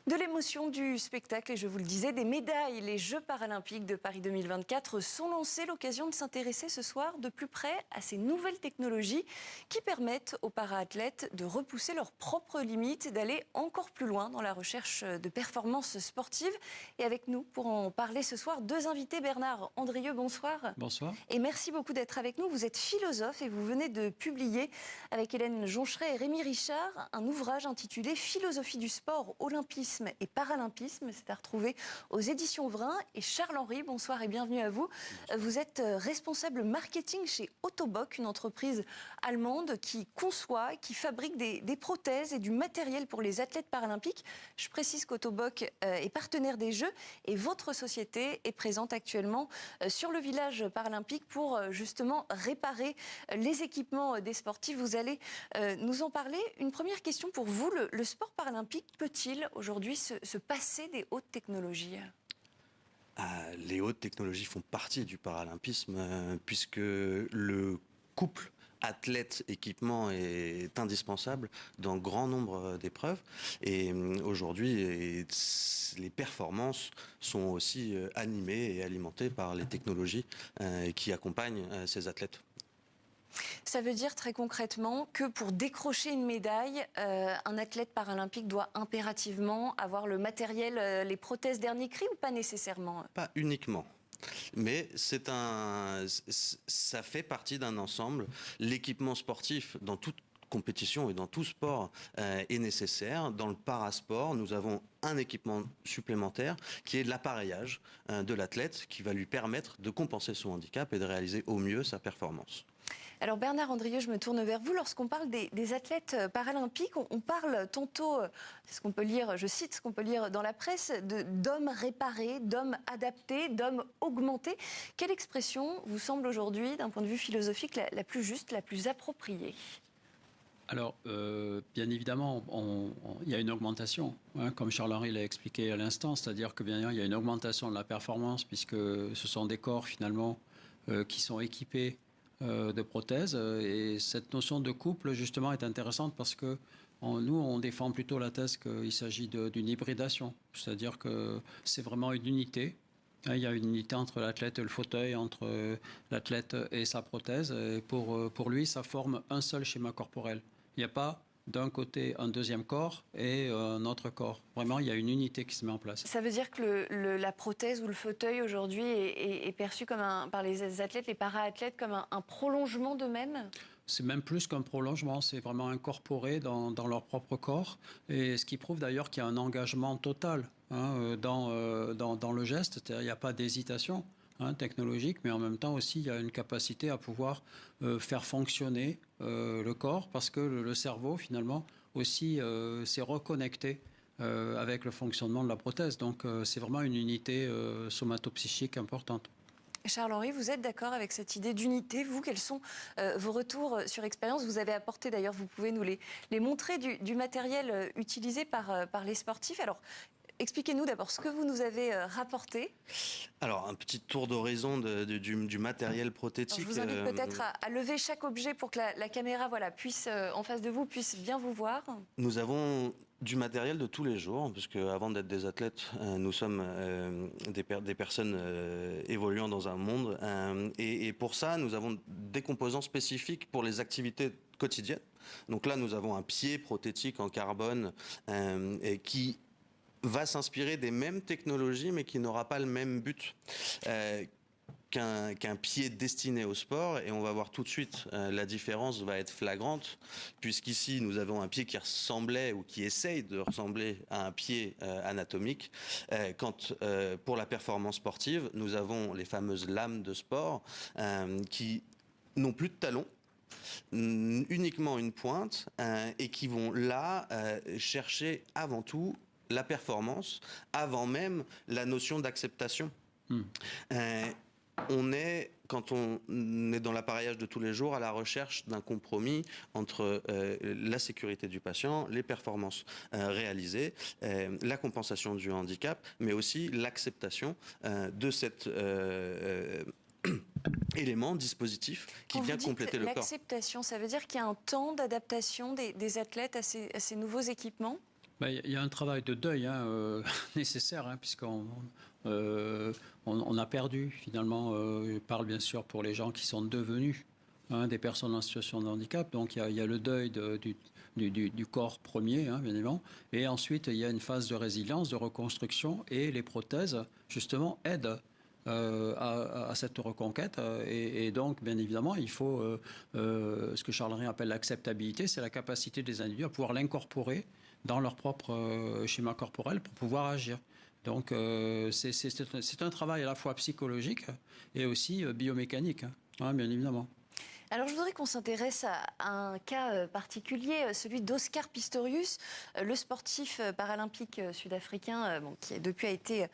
De l'émotion du spectacle et je vous le disais, des médailles. Les Jeux paralympiques de Paris 2024 sont lancés. L'occasion de s'intéresser ce soir de plus près à ces nouvelles technologies qui permettent aux para-athlètes de repousser leurs propres limites, d'aller encore plus loin dans la recherche de performances sportives. Et avec nous, pour en parler ce soir, deux invités. Bernard Andrieux, bonsoir. Bonsoir. Et merci beaucoup d'être avec nous. Vous êtes philosophe et vous venez de publier avec Hélène Joncheret et Rémi Richard un ouvrage intitulé « Philosophie du sport, olympisme et paralympisme ». C'est à retrouver aux éditions Vrin. Et Charles-Henri, bonsoir et bienvenue à vous. Vous êtes responsable marketing chez Ottobock, une entreprise allemande qui conçoit, qui fabrique des prothèses et du matériel pour les athlètes paralympiques. Je précise qu'Ottobock est partenaire des Jeux et votre société est présente actuellement sur le village paralympique pour justement réparer les équipements des sportifs. Vous allez nous en parler. Une première question pour vous. Le sport paralympique peut-il aujourd'hui se passer des hautes technologies ? Les hautes technologies font partie du paralympisme puisque le couple athlète-équipement est indispensable dans grand nombre d'épreuves. Et aujourd'hui, les performances sont aussi animées et alimentées par les technologies qui accompagnent ces athlètes. Ça veut dire très concrètement que pour décrocher une médaille, un athlète paralympique doit impérativement avoir le matériel, les prothèses dernier cri ou pas nécessairement ? Pas uniquement. Mais ça fait partie d'un ensemble. L'équipement sportif dans toute compétition et dans tout sport est nécessaire. Dans le parasport, nous avons un équipement supplémentaire qui est l'appareillage de l'athlète qui va lui permettre de compenser son handicap et de réaliser au mieux sa performance. Alors Bernard Andrieux, je me tourne vers vous. Lorsqu'on parle des athlètes paralympiques, on parle tantôt, c'est ce qu'on peut lire, je cite ce qu'on peut lire dans la presse, d'hommes réparés, d'hommes adaptés, d'hommes augmentés. Quelle expression vous semble aujourd'hui, d'un point de vue philosophique, la plus juste, la plus appropriée ? Alors, bien évidemment, il y a une augmentation, hein, comme Charles-Henri l'a expliqué à l'instant, c'est-à-dire que bien il y a une augmentation de la performance puisque ce sont des corps finalement qui sont équipés de prothèses. Et cette notion de couple, justement, est intéressante parce que nous, on défend plutôt la thèse qu'il s'agit d'une hybridation. C'est-à-dire que c'est vraiment une unité. Il y a une unité entre l'athlète et le fauteuil, entre l'athlète et sa prothèse. Et pour lui, ça forme un seul schéma corporel. Il n'y a pas d'un côté un deuxième corps et un autre corps. Vraiment, il y a une unité qui se met en place. Ça veut dire que la prothèse ou le fauteuil aujourd'hui est perçu comme par les athlètes, les para-athlètes, comme un prolongement d'eux-mêmes ? C'est même plus qu'un prolongement, c'est vraiment incorporé dans leur propre corps. Et ce qui prouve d'ailleurs qu'il y a un engagement total dans le geste, c'est-à-dire qu'il n'y a pas d'hésitation technologique, mais en même temps aussi il y a une capacité à pouvoir faire fonctionner le corps parce que le cerveau finalement aussi s'est reconnecté avec le fonctionnement de la prothèse. Donc c'est vraiment une unité somatopsychique importante. Charles-Henri, vous êtes d'accord avec cette idée d'unité? Vous, quels sont vos retours sur expérience? Vous avez apporté, d'ailleurs, vous pouvez nous les montrer, du matériel utilisé par les sportifs. Alors, expliquez-nous d'abord ce que vous nous avez rapporté. Alors, un petit tour d'horizon du matériel prothétique. Alors, je vous invite peut-être à lever chaque objet pour que la caméra puisse, en face de vous, puisse bien vous voir. Nous avons du matériel de tous les jours, puisque avant d'être des athlètes, nous sommes des personnes évoluant dans un monde. Et pour ça, nous avons des composants spécifiques pour les activités quotidiennes. Donc là, nous avons un pied prothétique en carbone qui va s'inspirer des mêmes technologies, mais qui n'aura pas le même but qu'un pied destiné au sport. Et on va voir tout de suite, la différence va être flagrante, puisqu'ici, nous avons un pied qui ressemblait ou qui essaye de ressembler à un pied anatomique. Quand, pour la performance sportive, nous avons les fameuses lames de sport qui n'ont plus de talons, uniquement une pointe, et qui vont là chercher avant tout la performance, avant même la notion d'acceptation. Quand on est dans l'appareillage de tous les jours, à la recherche d'un compromis entre la sécurité du patient, les performances réalisées, la compensation du handicap, mais aussi l'acceptation de cet élément, dispositif qui vient compléter le corps. L'acceptation, ça veut dire qu'il y a un temps d'adaptation des athlètes à ces nouveaux équipements ? Il y a un travail de deuil nécessaire, puisqu'on on a perdu finalement. Je parle bien sûr pour les gens qui sont devenus des personnes en situation de handicap. Donc il y a le deuil du corps premier, bien évidemment. Et ensuite, il y a une phase de résilience, de reconstruction. Et les prothèses, justement, aident à cette reconquête. Et donc, bien évidemment, il faut ce que Charles Henry appelle l'acceptabilité, c'est la capacité des individus à pouvoir l'incorporer dans leur propre schéma corporel pour pouvoir agir. Donc, c'est un travail à la fois psychologique et aussi biomécanique, bien évidemment. Alors, je voudrais qu'on s'intéresse à un cas particulier, celui d'Oscar Pistorius, le sportif paralympique sud-africain qui depuis a été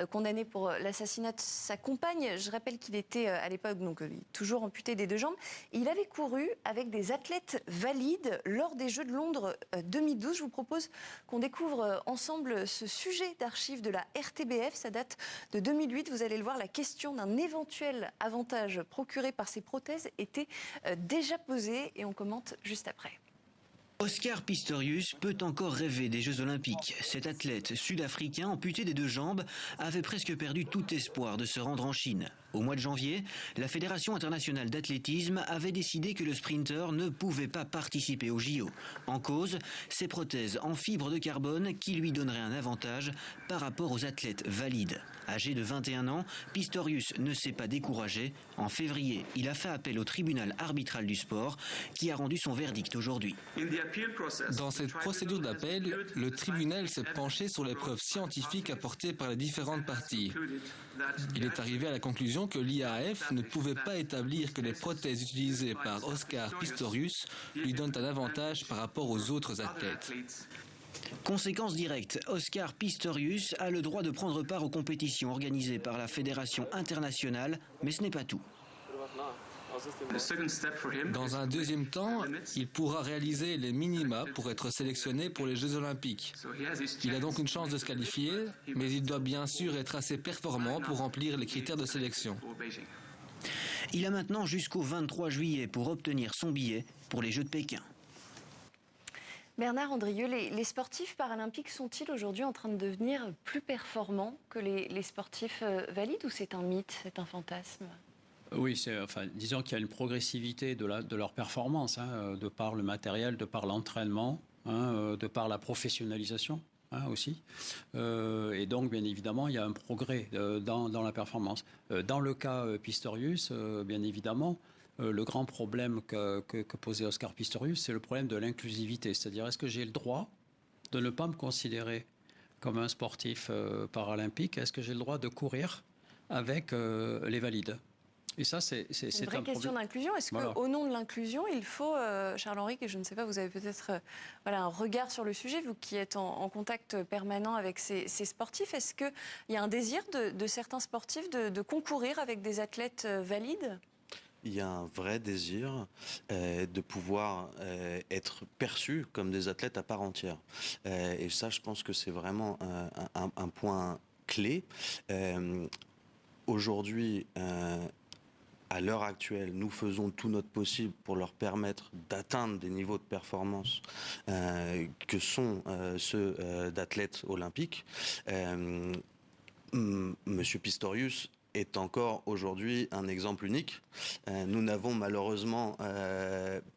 condamné pour l'assassinat de sa compagne. Je rappelle qu'il était à l'époque toujours amputé des deux jambes. Il avait couru avec des athlètes valides lors des Jeux de Londres 2012. Je vous propose qu'on découvre ensemble ce sujet d'archives de la RTBF. Ça date de 2008. Vous allez le voir, la question d'un éventuel avantage procuré par ces prothèses était déjà posé et on commente juste après. Oscar Pistorius peut encore rêver des Jeux Olympiques. Cet athlète sud-africain amputé des deux jambes avait presque perdu tout espoir de se rendre en Chine. Au mois de janvier, la Fédération internationale d'athlétisme avait décidé que le sprinter ne pouvait pas participer aux JO. En cause, ses prothèses en fibre de carbone qui lui donneraient un avantage par rapport aux athlètes valides. Âgé de 21 ans, Pistorius ne s'est pas découragé. En février, il a fait appel au tribunal arbitral du sport qui a rendu son verdict aujourd'hui. Dans cette procédure d'appel, le tribunal s'est penché sur les preuves scientifiques apportées par les différentes parties. Il est arrivé à la conclusion que l'IAAF ne pouvait pas établir que les prothèses utilisées par Oscar Pistorius lui donnent un avantage par rapport aux autres athlètes. Conséquence directe, Oscar Pistorius a le droit de prendre part aux compétitions organisées par la Fédération internationale, mais ce n'est pas tout. Dans un deuxième temps, il pourra réaliser les minima pour être sélectionné pour les Jeux Olympiques. Il a donc une chance de se qualifier, mais il doit bien sûr être assez performant pour remplir les critères de sélection. Il a maintenant jusqu'au 23 juillet pour obtenir son billet pour les Jeux de Pékin. Bernard Andrieux, les sportifs paralympiques sont-ils aujourd'hui en train de devenir plus performants que les sportifs valides ou c'est un mythe, c'est un fantasme ? Oui, disons qu'il y a une progressivité de leur performance, de par le matériel, de par l'entraînement, de par la professionnalisation aussi. Et donc, bien évidemment, il y a un progrès dans la performance. Dans le cas Pistorius, bien évidemment, le grand problème que posait Oscar Pistorius, c'est le problème de l'inclusivité. C'est-à-dire, est-ce que j'ai le droit de ne pas me considérer comme un sportif paralympique ? Est-ce que j'ai le droit de courir avec les valides ? Et ça, c'est une vraie question d'inclusion. Est-ce qu'au nom de l'inclusion, il faut, Charles-Henri, que je ne sais pas, vous avez peut-être un regard sur le sujet, vous qui êtes en contact permanent avec ces sportifs, est-ce qu'il y a un désir de certains sportifs de concourir avec des athlètes valides ? Il y a un vrai désir de pouvoir être perçus comme des athlètes à part entière. Et ça, je pense que c'est vraiment un point clé. Aujourd'hui, à l'heure actuelle, nous faisons tout notre possible pour leur permettre d'atteindre des niveaux de performance que sont ceux d'athlètes olympiques. Monsieur Pistorius est encore aujourd'hui un exemple unique. Nous n'avons malheureusement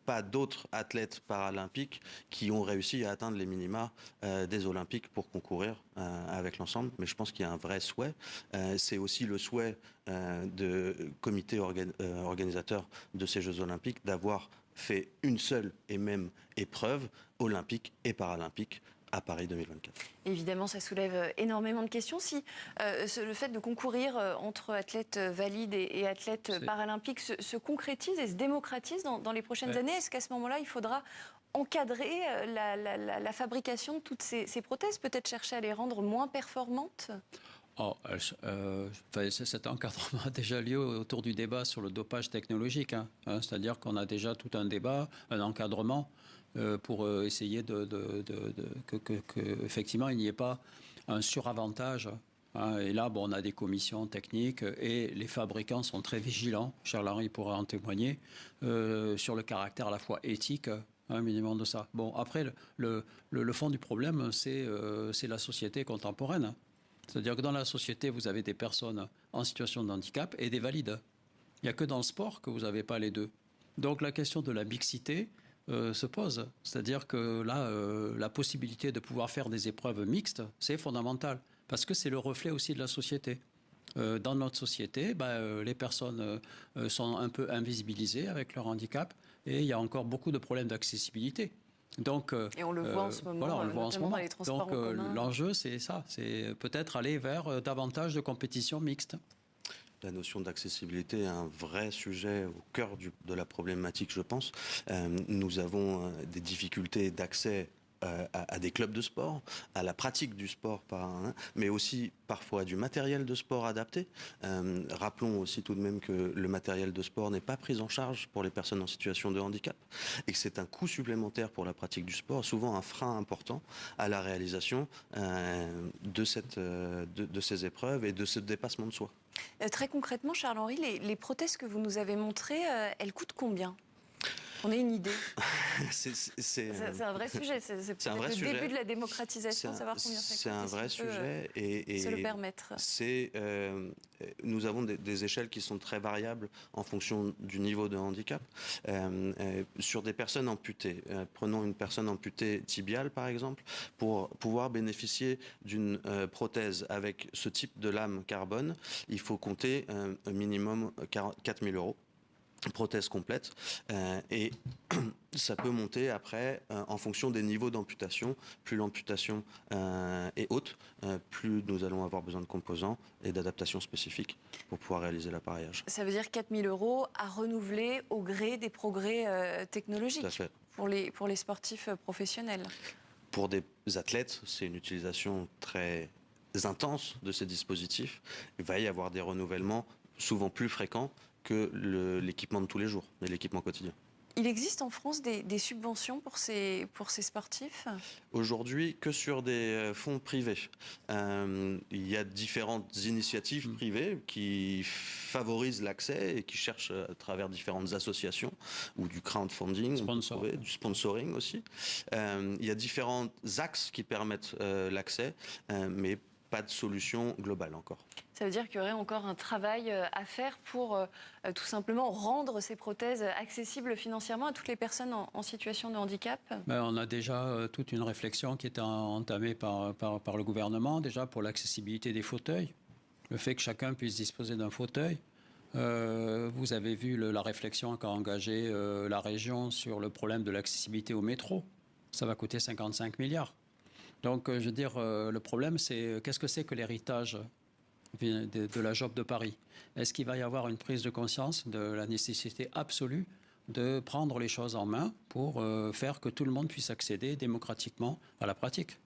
pas d'autres athlètes paralympiques qui ont réussi à atteindre les minima des Olympiques pour concourir avec l'ensemble. Mais je pense qu'il y a un vrai souhait. C'est aussi le souhait de comité organisateur de ces Jeux Olympiques d'avoir fait une seule et même épreuve olympique et paralympique à Paris 2024. Évidemment, ça soulève énormément de questions. Si le fait de concourir entre athlètes valides et athlètes paralympiques se concrétise et se démocratise dans les prochaines années, est-ce qu'à ce moment-là, il faudra encadrer la fabrication de toutes ces prothèses, peut-être chercher à les rendre moins performantes ? Cet encadrement a déjà lieu autour du débat sur le dopage technologique. C'est-à-dire qu'on a déjà tout un débat, un encadrement pour essayer effectivement, il n'y ait pas un suravantage. Et là, on a des commissions techniques et les fabricants sont très vigilants. Charles Henry pourra en témoigner sur le caractère à la fois éthique un minimum de ça. Bon, après, le fond du problème, c'est la société contemporaine. C'est-à-dire que dans la société, vous avez des personnes en situation de handicap et des valides. Il n'y a que dans le sport que vous n'avez pas les deux. Donc la question de la mixité se pose. C'est-à-dire que là, la possibilité de pouvoir faire des épreuves mixtes, c'est fondamental. Parce que c'est le reflet aussi de la société. Dans notre société, les personnes sont un peu invisibilisées avec leur handicap et il y a encore beaucoup de problèmes d'accessibilité. Donc, et on le voit en ce moment, voilà, on le voit en ce moment. dans les transports Donc, en commun. l'enjeu, c'est ça, c'est peut-être aller vers davantage de compétition mixte. La notion d'accessibilité est un vrai sujet au cœur de la problématique, je pense. Nous avons des difficultés d'accès à des clubs de sport, à la pratique du sport, mais aussi parfois du matériel de sport adapté. Rappelons aussi tout de même que le matériel de sport n'est pas pris en charge pour les personnes en situation de handicap et que c'est un coût supplémentaire pour la pratique du sport, souvent un frein important à la réalisation de ces épreuves et de ce dépassement de soi. Très concrètement, Charles-Henri, les prothèses que vous nous avez montrées, elles coûtent combien ? On a une idée. C'est un vrai sujet. C'est peut-être le début de la démocratisation, savoir combien ça coûte. C'est un vrai sujet et se le permettre. Nous avons des échelles qui sont très variables en fonction du niveau de handicap. Sur des personnes amputées, prenons une personne amputée tibiale par exemple, pour pouvoir bénéficier d'une prothèse avec ce type de lame carbone, il faut compter un minimum 4 000 €. Prothèse complète et ça peut monter après en fonction des niveaux d'amputation. Plus l'amputation est haute, plus nous allons avoir besoin de composants et d'adaptations spécifiques pour pouvoir réaliser l'appareillage. Ça veut dire 4 000 € à renouveler au gré des progrès technologiques. Tout à fait. Pour les sportifs professionnels. Pour des athlètes, c'est une utilisation très intense de ces dispositifs. Il va y avoir des renouvellements souvent plus fréquents que l'équipement de tous les jours, et l'équipement quotidien. Il existe en France des subventions pour ces sportifs ? Aujourd'hui, que sur des fonds privés. Il y a différentes initiatives privées qui favorisent l'accès et qui cherchent à travers différentes associations ou du crowdfunding, du sponsoring aussi. Il y a différents axes qui permettent l'accès, mais pas de solution globale encore. Ça veut dire qu'il y aurait encore un travail à faire pour tout simplement rendre ces prothèses accessibles financièrement à toutes les personnes en situation de handicap ? On a déjà toute une réflexion qui est entamée par le gouvernement, déjà pour l'accessibilité des fauteuils, le fait que chacun puisse disposer d'un fauteuil. Vous avez vu la réflexion qu'a engagée la région sur le problème de l'accessibilité au métro. Ça va coûter 55 milliards. Donc, je veux dire, le problème, c'est qu'est-ce que c'est que l'héritage de la JOP de Paris ? Est-ce qu'il va y avoir une prise de conscience de la nécessité absolue de prendre les choses en main pour faire que tout le monde puisse accéder démocratiquement à la pratique ?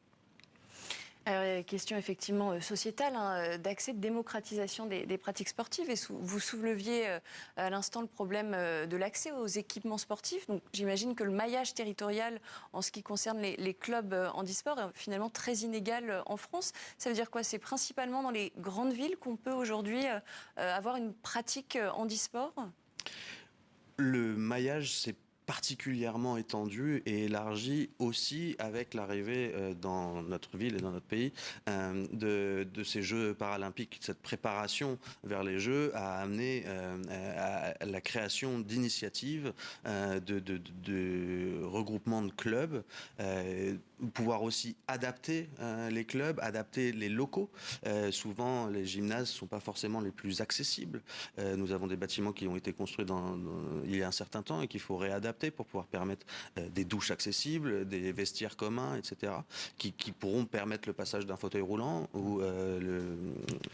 Alors, il y a une question effectivement sociétale, d'accès, de démocratisation des pratiques sportives. Et vous souleviez à l'instant le problème de l'accès aux équipements sportifs. Donc, j'imagine que le maillage territorial en ce qui concerne les clubs handisport est finalement très inégal en France. Ça veut dire quoi ? C'est principalement dans les grandes villes qu'on peut aujourd'hui avoir une pratique handisport ? Le maillage, c'est particulièrement étendu et élargi aussi avec l'arrivée dans notre ville et dans notre pays de ces Jeux paralympiques. Cette préparation vers les Jeux a amené à la création d'initiatives, de regroupements de clubs, pouvoir aussi adapter les clubs, adapter les locaux. Souvent, les gymnases ne sont pas forcément les plus accessibles. Nous avons des bâtiments qui ont été construits il y a un certain temps et qu'il faut réadapter pour pouvoir permettre des douches accessibles, des vestiaires communs, etc., qui pourront permettre le passage d'un fauteuil roulant ou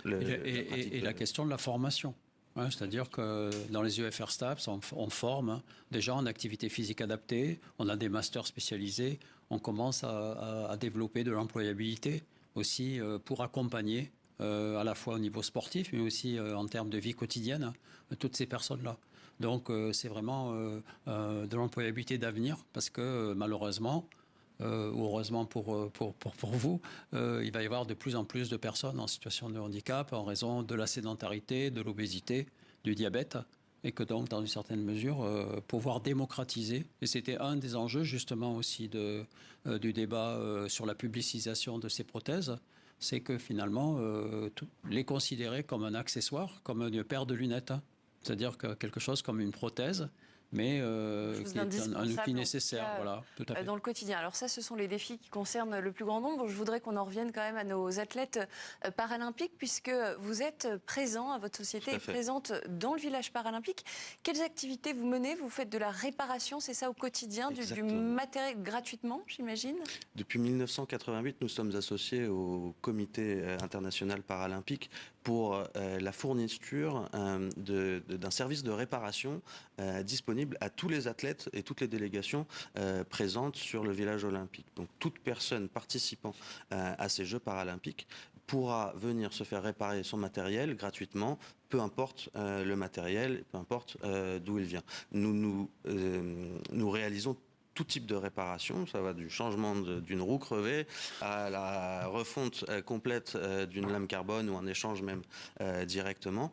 la question de la formation. C'est-à-dire que dans les UFR STAPS, on forme des gens en activité physique adaptée, on a des masters spécialisés, on commence à développer de l'employabilité aussi pour accompagner à la fois au niveau sportif, mais aussi en termes de vie quotidienne, toutes ces personnes-là. Donc c'est vraiment de l'employabilité d'avenir parce que malheureusement, ou heureusement pour vous, il va y avoir de plus en plus de personnes en situation de handicap en raison de la sédentarité, de l'obésité, du diabète. et que donc, dans une certaine mesure, pouvoir démocratiser. Et c'était un des enjeux, justement, aussi du débat sur la publicisation de ces prothèses, c'est que finalement, les considérer comme un accessoire, comme une paire de lunettes, hein. C'est-à-dire que quelque chose comme une prothèse, mais qui est un outil nécessaire, voilà, tout à fait. Dans le quotidien. Alors ça, ce sont les défis qui concernent le plus grand nombre. Je voudrais qu'on en revienne quand même à nos athlètes paralympiques, puisque vous êtes présent, votre société est présente dans le village paralympique. Quelles activités vous menez? Vous faites de la réparation, c'est ça, au quotidien, du matériel gratuitement, j'imagine? Depuis 1988, nous sommes associés au Comité international paralympique pour la fourniture d'un service de réparation disponible à tous les athlètes et toutes les délégations présentes sur le village olympique. Donc toute personne participant à ces Jeux paralympiques pourra venir se faire réparer son matériel gratuitement, peu importe le matériel, peu importe d'où il vient. Nous réalisons tout type de réparation, ça va du changement d'une roue crevée à la refonte complète d'une lame carbone ou un échange même directement.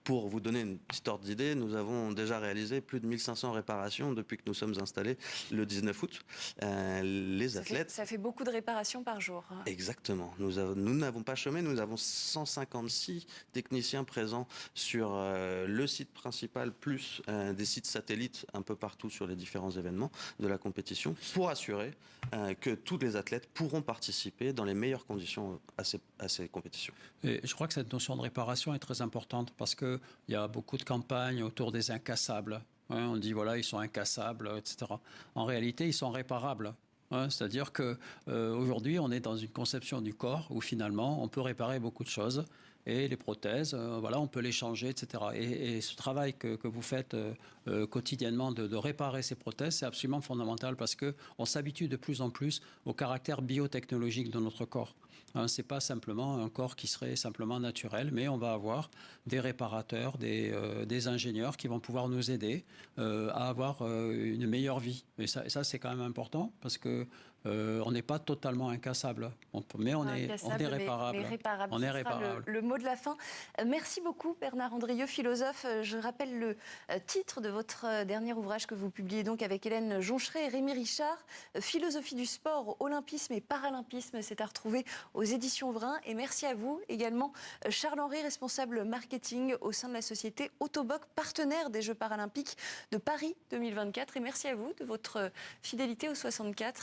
Pour vous donner une petite ordre d'idée, nous avons déjà réalisé plus de 1500 réparations depuis que nous sommes installés le 19 août. Les athlètes... Ça fait beaucoup de réparations par jour. Exactement. Nous n'avons pas chômé, nous avons 156 techniciens présents sur le site principal, plus des sites satellites un peu partout sur les différents événements de la compétition, pour assurer que tous les athlètes pourront participer dans les meilleures conditions à ces compétitions. Et je crois que cette notion de réparation est très importante parce qu'il y a beaucoup de campagnes autour des incassables. Hein, on dit voilà, ils sont incassables, etc. En réalité, ils sont réparables. Hein, c'est-à-dire qu'aujourd'hui, on est dans une conception du corps où finalement, on peut réparer beaucoup de choses. Et les prothèses, voilà, on peut les changer, etc. Et ce travail que vous faites quotidiennement de réparer ces prothèses, c'est absolument fondamental parce qu'on s'habitue de plus en plus au caractère biotechnologique de notre corps. Hein, ce n'est pas simplement un corps qui serait simplement naturel, mais on va avoir des réparateurs, des ingénieurs qui vont pouvoir nous aider à avoir une meilleure vie. Et ça c'est quand même important parce que on n'est pas totalement incassable, mais on est réparable. Mais réparable. On est réparable. Le mot de la fin. Merci beaucoup Bernard Andrieux, philosophe. Je rappelle le titre de votre dernier ouvrage que vous publiez donc avec Hélène Joncheret et Rémi Richard, Philosophie du sport, olympisme et paralympisme. C'est à retrouver aux éditions Vrin. Et merci à vous également, Charles-Henri, responsable marketing au sein de la société Autoboc, partenaire des Jeux paralympiques de Paris 2024. Et merci à vous de votre fidélité au 64.